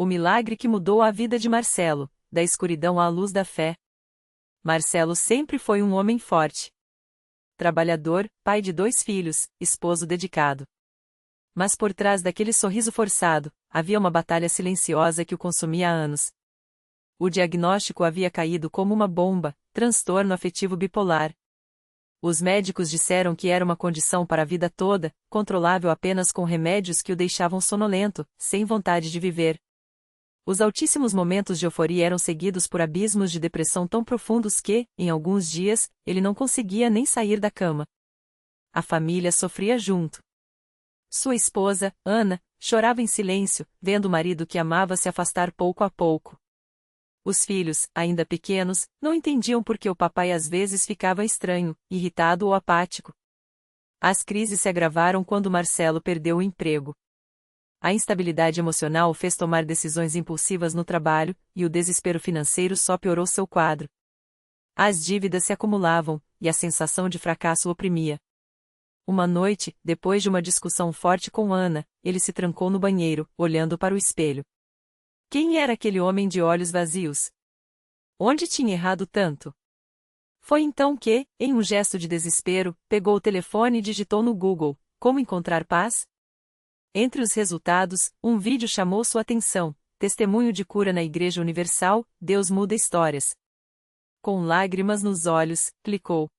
O milagre que mudou a vida de Marcelo, da escuridão à luz da fé. Marcelo sempre foi um homem forte. Trabalhador, pai de 2 filhos, esposo dedicado. Mas por trás daquele sorriso forçado, havia uma batalha silenciosa que o consumia há anos. O diagnóstico havia caído como uma bomba: transtorno afetivo bipolar. Os médicos disseram que era uma condição para a vida toda, controlável apenas com remédios que o deixavam sonolento, sem vontade de viver. Os altíssimos momentos de euforia eram seguidos por abismos de depressão tão profundos que, em alguns dias, ele não conseguia nem sair da cama. A família sofria junto. Sua esposa, Ana, chorava em silêncio, vendo o marido que amava se afastar pouco a pouco. Os filhos, ainda pequenos, não entendiam por que o papai às vezes ficava estranho, irritado ou apático. As crises se agravaram quando Marcelo perdeu o emprego. A instabilidade emocional o fez tomar decisões impulsivas no trabalho, e o desespero financeiro só piorou seu quadro. As dívidas se acumulavam, e a sensação de fracasso o oprimia. Uma noite, depois de uma discussão forte com Ana, ele se trancou no banheiro, olhando para o espelho. Quem era aquele homem de olhos vazios? Onde tinha errado tanto? Foi então que, em um gesto de desespero, pegou o telefone e digitou no Google: como encontrar paz? Entre os resultados, um vídeo chamou sua atenção: testemunho de cura na Igreja Universal, Deus muda histórias. Com lágrimas nos olhos, clicou.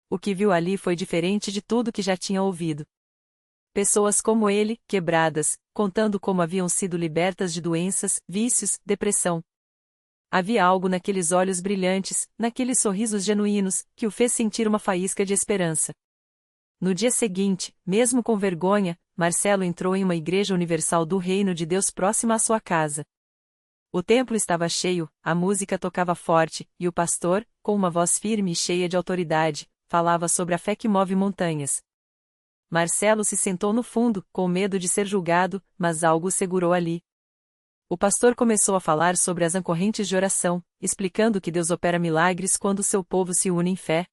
O que viu ali foi diferente de tudo que já tinha ouvido. Pessoas como ele, quebradas, contando como haviam sido libertas de doenças, vícios, depressão. Havia algo naqueles olhos brilhantes, naqueles sorrisos genuínos, que o fez sentir uma faísca de esperança. No dia seguinte, mesmo com vergonha, Marcelo entrou em uma igreja universal do Reino de Deus próxima à sua casa. O templo estava cheio, a música tocava forte, e o pastor, com uma voz firme e cheia de autoridade, falava sobre a fé que move montanhas. Marcelo se sentou no fundo, com medo de ser julgado, mas algo o segurou ali. O pastor começou a falar sobre as correntes de oração, explicando que Deus opera milagres quando seu povo se une em fé.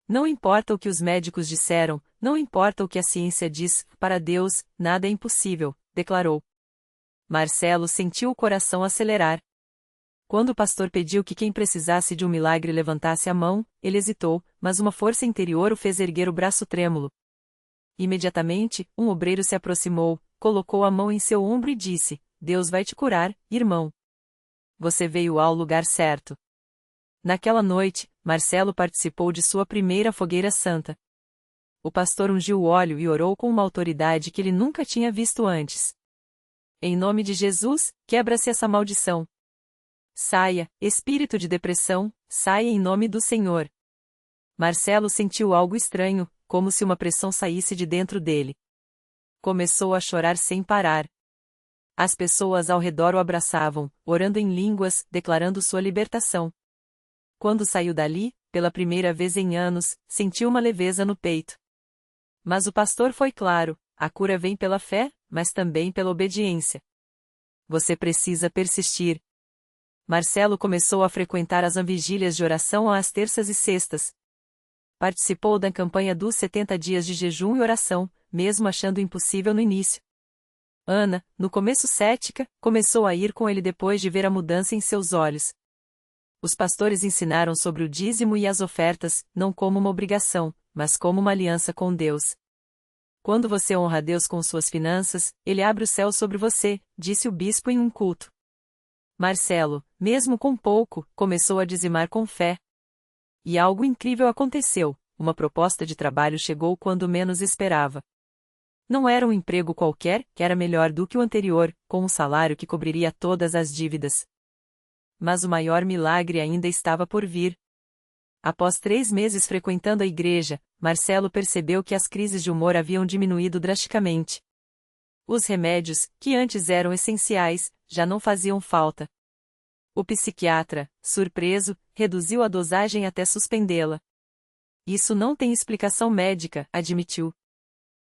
Não importa o que os médicos disseram, não importa o que a ciência diz, para Deus, nada é impossível, declarou. Marcelo sentiu o coração acelerar. Quando o pastor pediu que quem precisasse de um milagre levantasse a mão, ele hesitou, mas uma força interior o fez erguer o braço trêmulo. Imediatamente, um obreiro se aproximou, colocou a mão em seu ombro e disse: Deus vai te curar, irmão. Você veio ao lugar certo. Naquela noite, Marcelo participou de sua primeira fogueira santa. O pastor ungiu o óleo e orou com uma autoridade que ele nunca tinha visto antes. Em nome de Jesus, quebra-se essa maldição. Saia, espírito de depressão, saia em nome do Senhor. Marcelo sentiu algo estranho, como se uma pressão saísse de dentro dele. Começou a chorar sem parar. As pessoas ao redor o abraçavam, orando em línguas, declarando sua libertação. Quando saiu dali, pela primeira vez em anos, sentiu uma leveza no peito. Mas o pastor foi claro: a cura vem pela fé, mas também pela obediência. Você precisa persistir. Marcelo começou a frequentar as vigílias de oração às terças e sextas. Participou da campanha dos 70 dias de jejum e oração, mesmo achando impossível no início. Ana, no começo cética, começou a ir com ele depois de ver a mudança em seus olhos. Os pastores ensinaram sobre o dízimo e as ofertas, não como uma obrigação, mas como uma aliança com Deus. Quando você honra a Deus com suas finanças, Ele abre o céu sobre você, disse o bispo em um culto. Marcelo, mesmo com pouco, começou a dizimar com fé. E algo incrível aconteceu: uma proposta de trabalho chegou quando menos esperava. Não era um emprego qualquer, que era melhor do que o anterior, com um salário que cobriria todas as dívidas. Mas o maior milagre ainda estava por vir. Após 3 meses frequentando a igreja, Marcelo percebeu que as crises de humor haviam diminuído drasticamente. Os remédios, que antes eram essenciais, já não faziam falta. O psiquiatra, surpreso, reduziu a dosagem até suspendê-la. Isso não tem explicação médica, admitiu.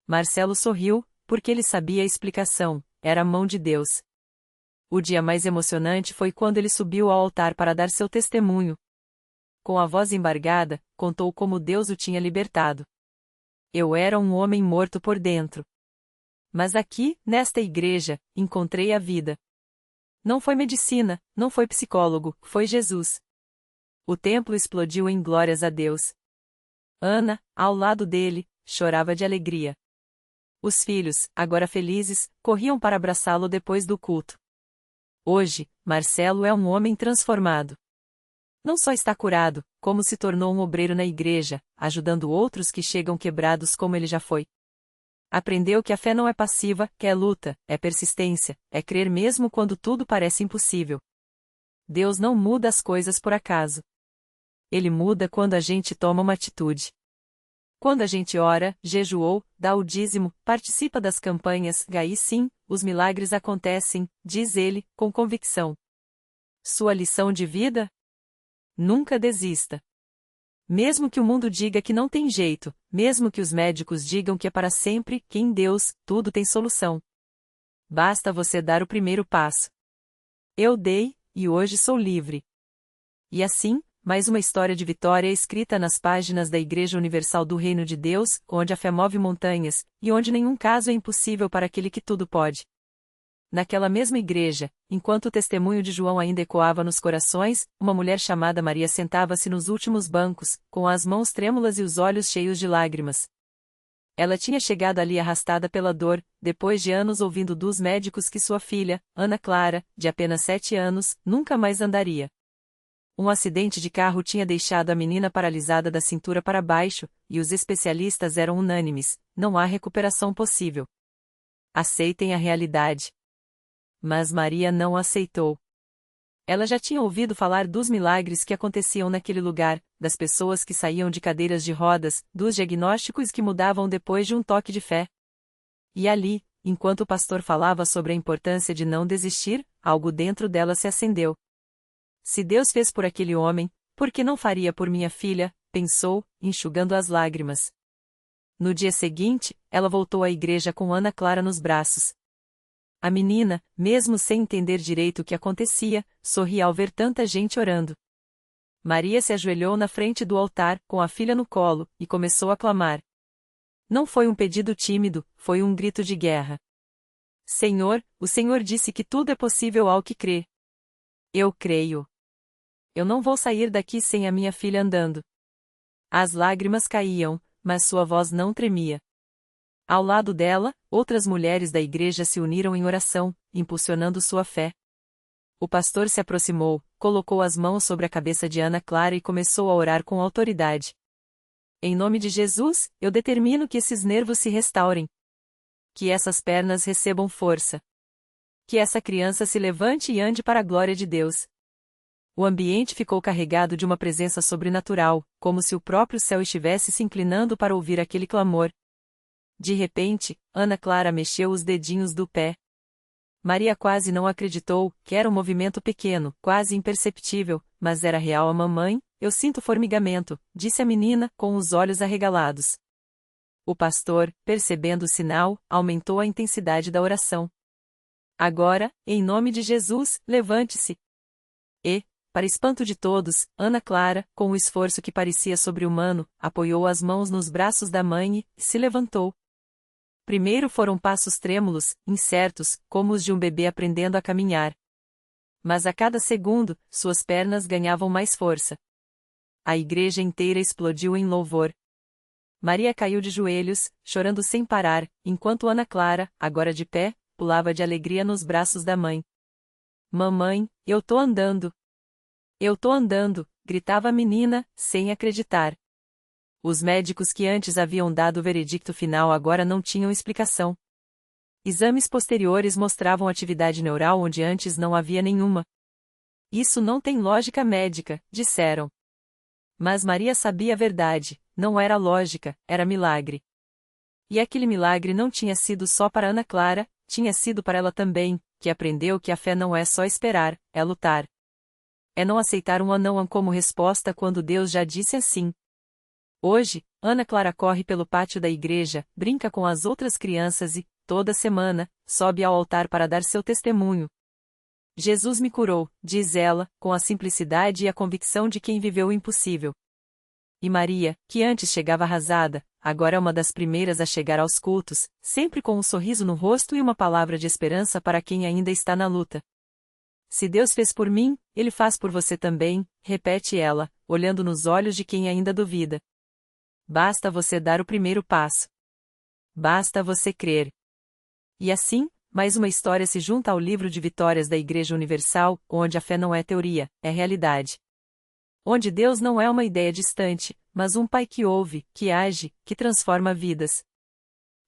Marcelo sorriu, porque ele sabia a explicação: era a mão de Deus. O dia mais emocionante foi quando ele subiu ao altar para dar seu testemunho. Com a voz embargada, contou como Deus o tinha libertado. Eu era um homem morto por dentro. Mas aqui, nesta igreja, encontrei a vida. Não foi medicina, não foi psicólogo, foi Jesus. O templo explodiu em glórias a Deus. Ana, ao lado dele, chorava de alegria. Os filhos, agora felizes, corriam para abraçá-lo depois do culto. Hoje, Marcelo é um homem transformado. Não só está curado, como se tornou um obreiro na igreja, ajudando outros que chegam quebrados como ele já foi. Aprendeu que a fé não é passiva, que é luta, é persistência, é crer mesmo quando tudo parece impossível. Deus não muda as coisas por acaso. Ele muda quando a gente toma uma atitude. Quando a gente ora, jejuou, dá o dízimo, participa das campanhas, aí sim, os milagres acontecem, diz ele, com convicção. Sua lição de vida? Nunca desista. Mesmo que o mundo diga que não tem jeito, mesmo que os médicos digam que é para sempre, que em Deus, tudo tem solução. Basta você dar o primeiro passo. Eu dei, e hoje sou livre. E assim, mais uma história de vitória escrita nas páginas da Igreja Universal do Reino de Deus, onde a fé move montanhas, e onde nenhum caso é impossível para aquele que tudo pode. Naquela mesma igreja, enquanto o testemunho de João ainda ecoava nos corações, uma mulher chamada Maria sentava-se nos últimos bancos, com as mãos trêmulas e os olhos cheios de lágrimas. Ela tinha chegado ali arrastada pela dor, depois de anos ouvindo dos médicos que sua filha, Ana Clara, de apenas 7 anos, nunca mais andaria. Um acidente de carro tinha deixado a menina paralisada da cintura para baixo, e os especialistas eram unânimes: não há recuperação possível. Aceitem a realidade. Mas Maria não aceitou. Ela já tinha ouvido falar dos milagres que aconteciam naquele lugar, das pessoas que saíam de cadeiras de rodas, dos diagnósticos que mudavam depois de um toque de fé. E ali, enquanto o pastor falava sobre a importância de não desistir, algo dentro dela se acendeu. Se Deus fez por aquele homem, por que não faria por minha filha? Pensou, enxugando as lágrimas. No dia seguinte, ela voltou à igreja com Ana Clara nos braços. A menina, mesmo sem entender direito o que acontecia, sorria ao ver tanta gente orando. Maria se ajoelhou na frente do altar, com a filha no colo, e começou a clamar. Não foi um pedido tímido, foi um grito de guerra. Senhor, o Senhor disse que tudo é possível ao que crê. Eu creio. Eu não vou sair daqui sem a minha filha andando. As lágrimas caíam, mas sua voz não tremia. Ao lado dela, outras mulheres da igreja se uniram em oração, impulsionando sua fé. O pastor se aproximou, colocou as mãos sobre a cabeça de Ana Clara e começou a orar com autoridade. Em nome de Jesus, eu determino que esses nervos se restaurem. Que essas pernas recebam força. Que essa criança se levante e ande para a glória de Deus. O ambiente ficou carregado de uma presença sobrenatural, como se o próprio céu estivesse se inclinando para ouvir aquele clamor. De repente, Ana Clara mexeu os dedinhos do pé. Maria quase não acreditou, que era um movimento pequeno, quase imperceptível, mas era real. A mamãe, eu sinto formigamento, disse a menina, com os olhos arregalados. O pastor, percebendo o sinal, aumentou a intensidade da oração. Agora, em nome de Jesus, levante-se. E, para espanto de todos, Ana Clara, com um esforço que parecia sobre-humano, apoiou as mãos nos braços da mãe e se levantou. Primeiro foram passos trêmulos, incertos, como os de um bebê aprendendo a caminhar. Mas a cada segundo, suas pernas ganhavam mais força. A igreja inteira explodiu em louvor. Maria caiu de joelhos, chorando sem parar, enquanto Ana Clara, agora de pé, pulava de alegria nos braços da mãe. Mamãe, eu tô andando. Eu tô andando, gritava a menina, sem acreditar. Os médicos que antes haviam dado o veredicto final agora não tinham explicação. Exames posteriores mostravam atividade neural onde antes não havia nenhuma. Isso não tem lógica médica, disseram. Mas Maria sabia a verdade, não era lógica, era milagre. E aquele milagre não tinha sido só para Ana Clara, tinha sido para ela também, que aprendeu que a fé não é só esperar, é lutar. É não aceitar um não como resposta quando Deus já disse assim. Hoje, Ana Clara corre pelo pátio da igreja, brinca com as outras crianças e, toda semana, sobe ao altar para dar seu testemunho. Jesus me curou, diz ela, com a simplicidade e a convicção de quem viveu o impossível. E Maria, que antes chegava arrasada, agora é uma das primeiras a chegar aos cultos, sempre com um sorriso no rosto e uma palavra de esperança para quem ainda está na luta. Se Deus fez por mim, Ele faz por você também, repete ela, olhando nos olhos de quem ainda duvida. Basta você dar o primeiro passo. Basta você crer. E assim, mais uma história se junta ao livro de vitórias da Igreja Universal, onde a fé não é teoria, é realidade. Onde Deus não é uma ideia distante, mas um Pai que ouve, que age, que transforma vidas.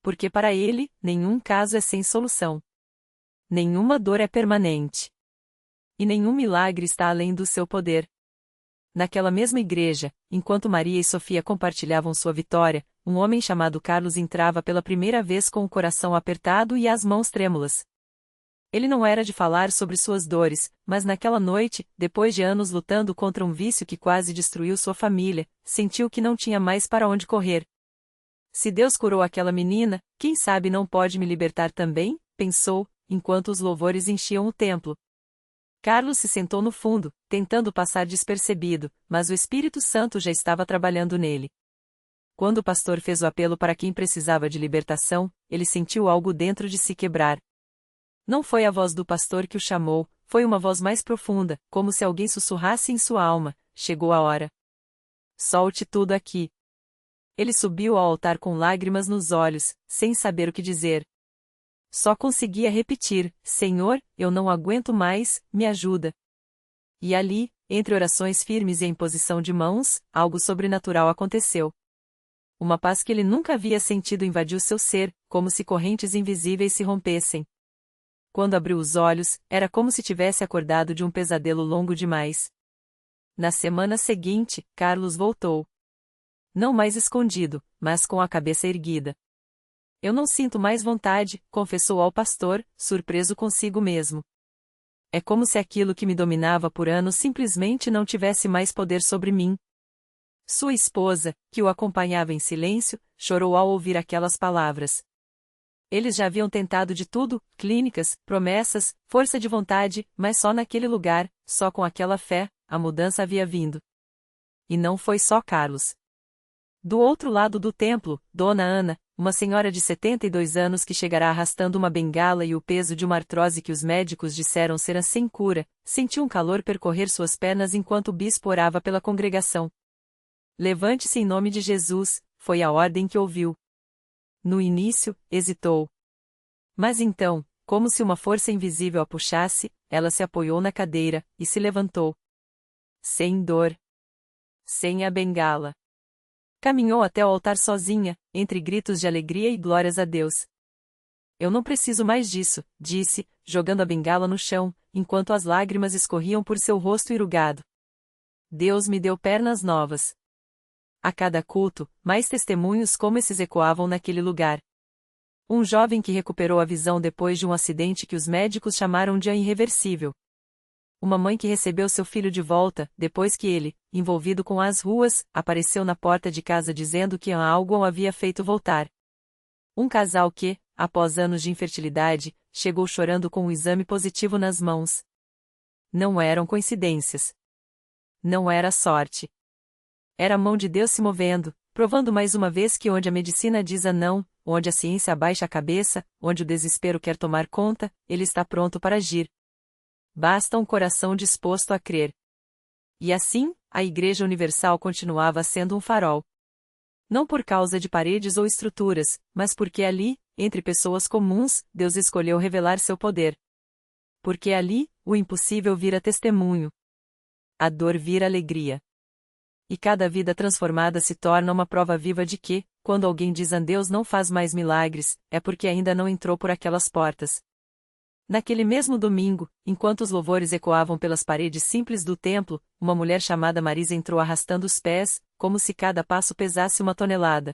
Porque para Ele, nenhum caso é sem solução. Nenhuma dor é permanente. E nenhum milagre está além do seu poder. Naquela mesma igreja, enquanto Maria e Sofia compartilhavam sua vitória, um homem chamado Carlos entrava pela primeira vez com o coração apertado e as mãos trêmulas. Ele não era de falar sobre suas dores, mas naquela noite, depois de anos lutando contra um vício que quase destruiu sua família, sentiu que não tinha mais para onde correr. Se Deus curou aquela menina, quem sabe não pode me libertar também? Pensou, enquanto os louvores enchiam o templo. Carlos se sentou no fundo, tentando passar despercebido, mas o Espírito Santo já estava trabalhando nele. Quando o pastor fez o apelo para quem precisava de libertação, ele sentiu algo dentro de si quebrar. Não foi a voz do pastor que o chamou, foi uma voz mais profunda, como se alguém sussurrasse em sua alma: chegou a hora. Solte tudo aqui. Ele subiu ao altar com lágrimas nos olhos, sem saber o que dizer. Só conseguia repetir: Senhor, eu não aguento mais, me ajuda. E ali, entre orações firmes e a imposição de mãos, algo sobrenatural aconteceu. Uma paz que ele nunca havia sentido invadiu seu ser, como se correntes invisíveis se rompessem. Quando abriu os olhos, era como se tivesse acordado de um pesadelo longo demais. Na semana seguinte, Carlos voltou. Não mais escondido, mas com a cabeça erguida. Eu não sinto mais vontade, confessou ao pastor, surpreso consigo mesmo. É como se aquilo que me dominava por anos simplesmente não tivesse mais poder sobre mim. Sua esposa, que o acompanhava em silêncio, chorou ao ouvir aquelas palavras. Eles já haviam tentado de tudo, clínicas, promessas, força de vontade, mas só naquele lugar, só com aquela fé, a mudança havia vindo. E não foi só Carlos. Do outro lado do templo, Dona Ana, uma senhora de 72 anos que chegará arrastando uma bengala e o peso de uma artrose que os médicos disseram ser sem cura, sentiu um calor percorrer suas pernas enquanto o bispo orava pela congregação. Levante-se em nome de Jesus, foi a ordem que ouviu. No início, hesitou. Mas então, como se uma força invisível a puxasse, ela se apoiou na cadeira, e se levantou. Sem dor. Sem a bengala. Caminhou até o altar sozinha, entre gritos de alegria e glórias a Deus. Eu não preciso mais disso, disse, jogando a bengala no chão, enquanto as lágrimas escorriam por seu rosto enrugado. Deus me deu pernas novas. A cada culto, mais testemunhos como esses ecoavam naquele lugar. Um jovem que recuperou a visão depois de um acidente que os médicos chamaram de irreversível. Uma mãe que recebeu seu filho de volta, depois que ele, envolvido com as ruas, apareceu na porta de casa dizendo que algo o havia feito voltar. Um casal que, após anos de infertilidade, chegou chorando com um exame positivo nas mãos. Não eram coincidências. Não era sorte. Era a mão de Deus se movendo, provando mais uma vez que onde a medicina diz a não, onde a ciência abaixa a cabeça, onde o desespero quer tomar conta, ele está pronto para agir. Basta um coração disposto a crer. E assim, a Igreja Universal continuava sendo um farol. Não por causa de paredes ou estruturas, mas porque ali, entre pessoas comuns, Deus escolheu revelar seu poder. Porque ali, o impossível vira testemunho. A dor vira alegria. E cada vida transformada se torna uma prova viva de que, quando alguém diz a Deus não faz mais milagres, é porque ainda não entrou por aquelas portas. Naquele mesmo domingo, enquanto os louvores ecoavam pelas paredes simples do templo, uma mulher chamada Marisa entrou arrastando os pés, como se cada passo pesasse uma tonelada.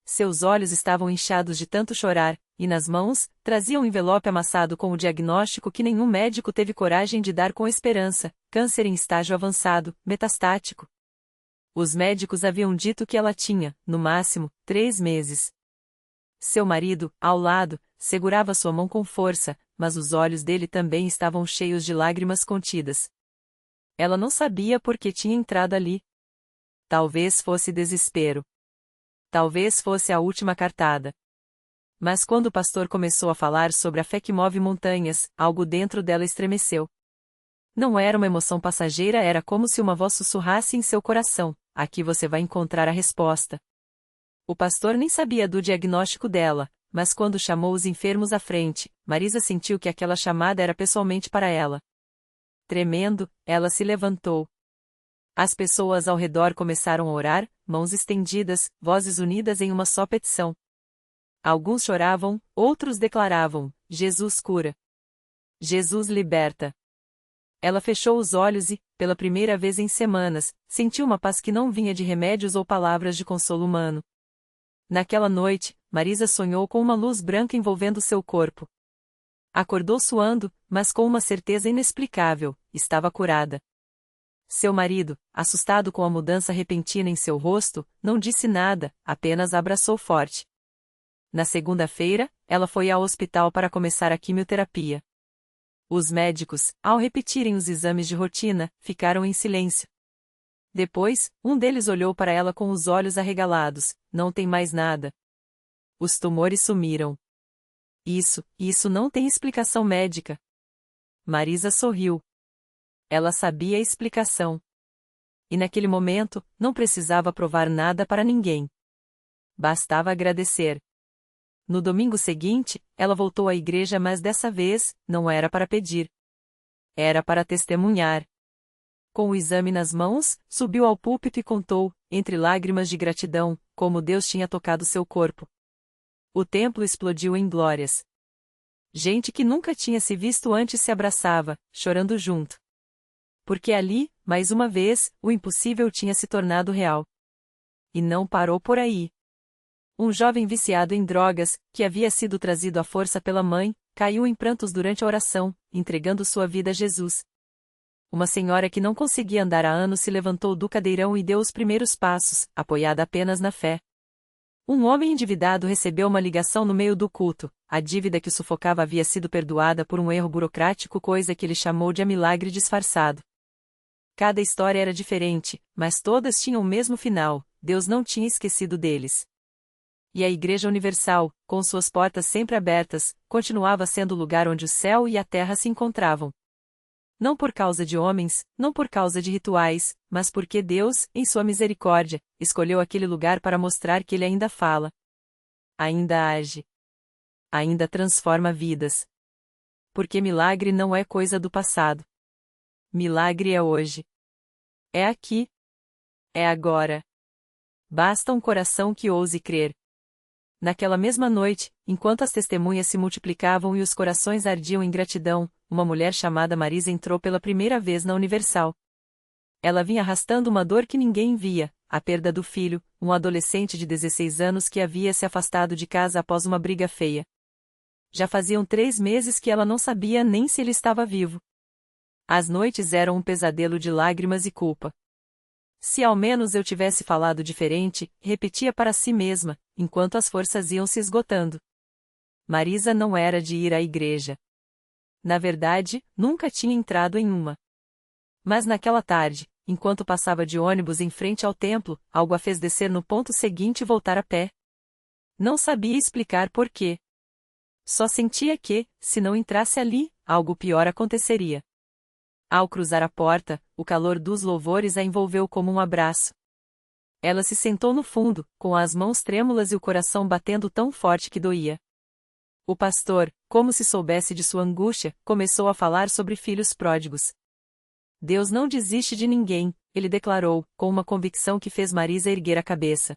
Seus olhos estavam inchados de tanto chorar, e nas mãos, trazia um envelope amassado com o diagnóstico que nenhum médico teve coragem de dar com esperança: câncer em estágio avançado, metastático. Os médicos haviam dito que ela tinha, no máximo, 3 meses. Seu marido, ao lado, segurava sua mão com força, mas os olhos dele também estavam cheios de lágrimas contidas. Ela não sabia por que tinha entrado ali. Talvez fosse desespero. Talvez fosse a última cartada. Mas quando o pastor começou a falar sobre a fé que move montanhas, algo dentro dela estremeceu. Não era uma emoção passageira, era como se uma voz sussurrasse em seu coração: aqui você vai encontrar a resposta. O pastor nem sabia do diagnóstico dela, mas quando chamou os enfermos à frente, Marisa sentiu que aquela chamada era pessoalmente para ela. Tremendo, ela se levantou. As pessoas ao redor começaram a orar, mãos estendidas, vozes unidas em uma só petição. Alguns choravam, outros declaravam: Jesus cura. Jesus liberta. Ela fechou os olhos e, pela primeira vez em semanas, sentiu uma paz que não vinha de remédios ou palavras de consolo humano. Naquela noite, Marisa sonhou com uma luz branca envolvendo seu corpo. Acordou suando, mas com uma certeza inexplicável: estava curada. Seu marido, assustado com a mudança repentina em seu rosto, não disse nada, apenas a abraçou forte. Na segunda-feira, ela foi ao hospital para começar a quimioterapia. Os médicos, ao repetirem os exames de rotina, ficaram em silêncio. Depois, um deles olhou para ela com os olhos arregalados: não tem mais nada. Os tumores sumiram. Isso não tem explicação médica. Marisa sorriu. Ela sabia a explicação. E naquele momento, não precisava provar nada para ninguém. Bastava agradecer. No domingo seguinte, ela voltou à igreja, mas dessa vez, não era para pedir. Era para testemunhar. Com o exame nas mãos, subiu ao púlpito e contou, entre lágrimas de gratidão, como Deus tinha tocado seu corpo. O templo explodiu em glórias. Gente que nunca tinha se visto antes se abraçava, chorando junto. Porque ali, mais uma vez, o impossível tinha se tornado real. E não parou por aí. Um jovem viciado em drogas, que havia sido trazido à força pela mãe, caiu em prantos durante a oração, entregando sua vida a Jesus. Uma senhora que não conseguia andar há anos se levantou do cadeirão e deu os primeiros passos, apoiada apenas na fé. Um homem endividado recebeu uma ligação no meio do culto: a dívida que o sufocava havia sido perdoada por um erro burocrático, coisa que ele chamou de milagre disfarçado. Cada história era diferente, mas todas tinham o mesmo final: Deus não tinha esquecido deles. E a Igreja Universal, com suas portas sempre abertas, continuava sendo o lugar onde o céu e a terra se encontravam. Não por causa de homens, não por causa de rituais, mas porque Deus, em sua misericórdia, escolheu aquele lugar para mostrar que Ele ainda fala. Ainda age. Ainda transforma vidas. Porque milagre não é coisa do passado. Milagre é hoje. É aqui. É agora. Basta um coração que ouse crer. Naquela mesma noite, enquanto as testemunhas se multiplicavam e os corações ardiam em gratidão, uma mulher chamada Marisa entrou pela primeira vez na Universal. Ela vinha arrastando uma dor que ninguém via: a perda do filho, um adolescente de 16 anos que havia se afastado de casa após uma briga feia. Já faziam 3 meses que ela não sabia nem se ele estava vivo. As noites eram um pesadelo de lágrimas e culpa. Se ao menos eu tivesse falado diferente, repetia para si mesma, enquanto as forças iam se esgotando. Marisa não era de ir à igreja. Na verdade, nunca tinha entrado em uma. Mas naquela tarde, enquanto passava de ônibus em frente ao templo, algo a fez descer no ponto seguinte e voltar a pé. Não sabia explicar por quê. Só sentia que, se não entrasse ali, algo pior aconteceria. Ao cruzar a porta, o calor dos louvores a envolveu como um abraço. Ela se sentou no fundo, com as mãos trêmulas e o coração batendo tão forte que doía. O pastor, como se soubesse de sua angústia, começou a falar sobre filhos pródigos. Deus não desiste de ninguém, ele declarou, com uma convicção que fez Marisa erguer a cabeça.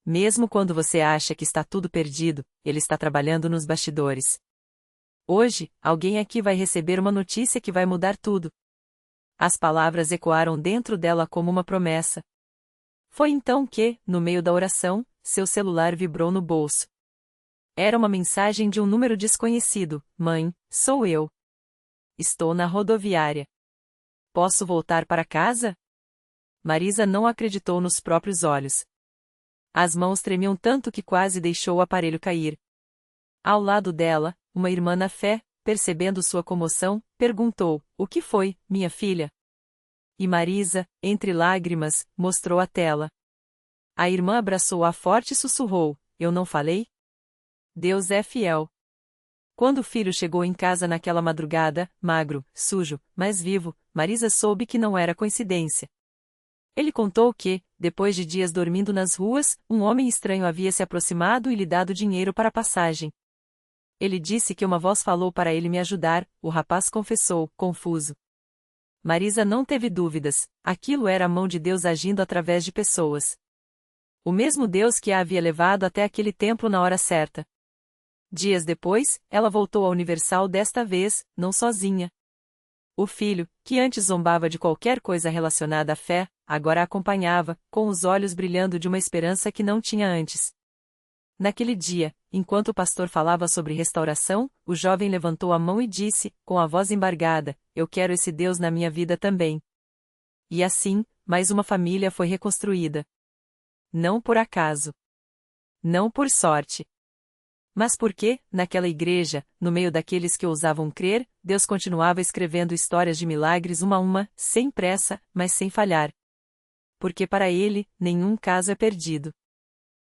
Mesmo quando você acha que está tudo perdido, ele está trabalhando nos bastidores. Hoje, alguém aqui vai receber uma notícia que vai mudar tudo. As palavras ecoaram dentro dela como uma promessa. Foi então que, no meio da oração, seu celular vibrou no bolso. Era uma mensagem de um número desconhecido: Mãe, sou eu. Estou na rodoviária. Posso voltar para casa? Marisa não acreditou nos próprios olhos. As mãos tremiam tanto que quase deixou o aparelho cair. Ao lado dela, uma irmã na fé, percebendo sua comoção, perguntou: O que foi, minha filha? E Marisa, entre lágrimas, mostrou a tela. A irmã abraçou-a forte e sussurrou: Eu não falei? Deus é fiel. Quando o filho chegou em casa naquela madrugada, magro, sujo, mas vivo, Marisa soube que não era coincidência. Ele contou que, depois de dias dormindo nas ruas, um homem estranho havia se aproximado e lhe dado dinheiro para a passagem. Ele disse que uma voz falou para ele me ajudar, o rapaz confessou, confuso. Marisa não teve dúvidas, aquilo era a mão de Deus agindo através de pessoas. O mesmo Deus que a havia levado até aquele templo na hora certa. Dias depois, ela voltou à Universal desta vez, não sozinha. O filho, que antes zombava de qualquer coisa relacionada à fé, agora a acompanhava, com os olhos brilhando de uma esperança que não tinha antes. Naquele dia, enquanto o pastor falava sobre restauração, o jovem levantou a mão e disse, com a voz embargada, eu quero esse Deus na minha vida também. E assim, mais uma família foi reconstruída. Não por acaso. Não por sorte. Mas porque, naquela igreja, no meio daqueles que ousavam crer, Deus continuava escrevendo histórias de milagres uma a uma, sem pressa, mas sem falhar. Porque para Ele, nenhum caso é perdido.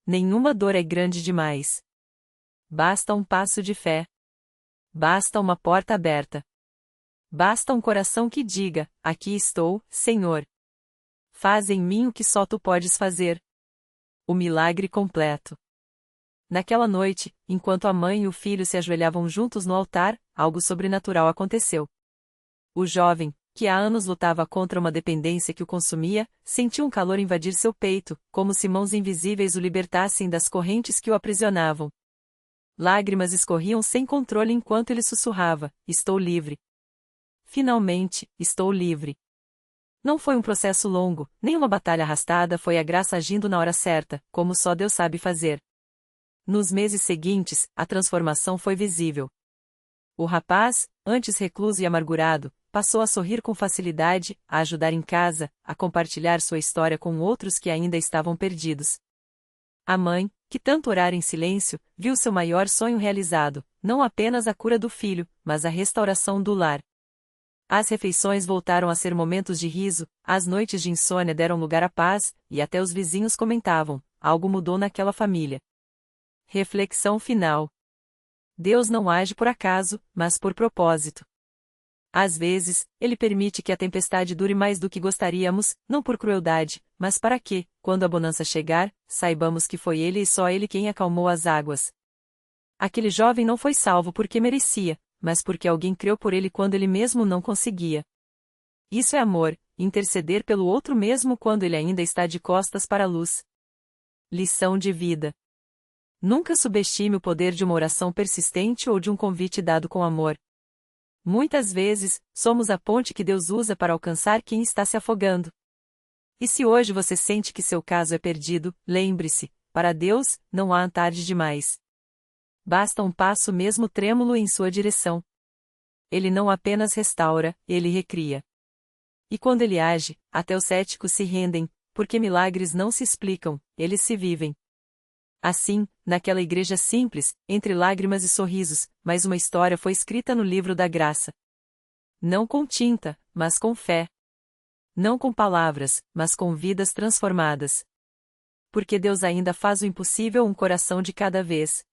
Nenhuma dor é grande demais. Basta um passo de fé. Basta uma porta aberta. Basta um coração que diga, aqui estou, Senhor. Faz em mim o que só Tu podes fazer. O milagre completo. Naquela noite, enquanto a mãe e o filho se ajoelhavam juntos no altar, algo sobrenatural aconteceu. O jovem, que há anos lutava contra uma dependência que o consumia, sentiu um calor invadir seu peito, como se mãos invisíveis o libertassem das correntes que o aprisionavam. Lágrimas escorriam sem controle enquanto ele sussurrava, estou livre. Finalmente, estou livre. Não foi um processo longo, nem uma batalha arrastada, foi a graça agindo na hora certa, como só Deus sabe fazer. Nos meses seguintes, a transformação foi visível. O rapaz, antes recluso e amargurado, passou a sorrir com facilidade, a ajudar em casa, a compartilhar sua história com outros que ainda estavam perdidos. A mãe, que tanto orara em silêncio, viu seu maior sonho realizado, não apenas a cura do filho, mas a restauração do lar. As refeições voltaram a ser momentos de riso, as noites de insônia deram lugar à paz, e até os vizinhos comentavam, algo mudou naquela família. Reflexão final. Deus não age por acaso, mas por propósito. Às vezes, Ele permite que a tempestade dure mais do que gostaríamos, não por crueldade, mas para que, quando a bonança chegar, saibamos que foi Ele e só Ele quem acalmou as águas. Aquele jovem não foi salvo porque merecia, mas porque alguém creu por ele quando ele mesmo não conseguia. Isso é amor, interceder pelo outro mesmo quando ele ainda está de costas para a luz. Lição de vida. Nunca subestime o poder de uma oração persistente ou de um convite dado com amor. Muitas vezes, somos a ponte que Deus usa para alcançar quem está se afogando. E se hoje você sente que seu caso é perdido, lembre-se, para Deus, não há tarde demais. Basta um passo mesmo trêmulo em sua direção. Ele não apenas restaura, ele recria. E quando ele age, até os céticos se rendem, porque milagres não se explicam, eles se vivem. Assim, naquela igreja simples, entre lágrimas e sorrisos, mais uma história foi escrita no livro da graça. Não com tinta, mas com fé. Não com palavras, mas com vidas transformadas. Porque Deus ainda faz o impossível um coração de cada vez.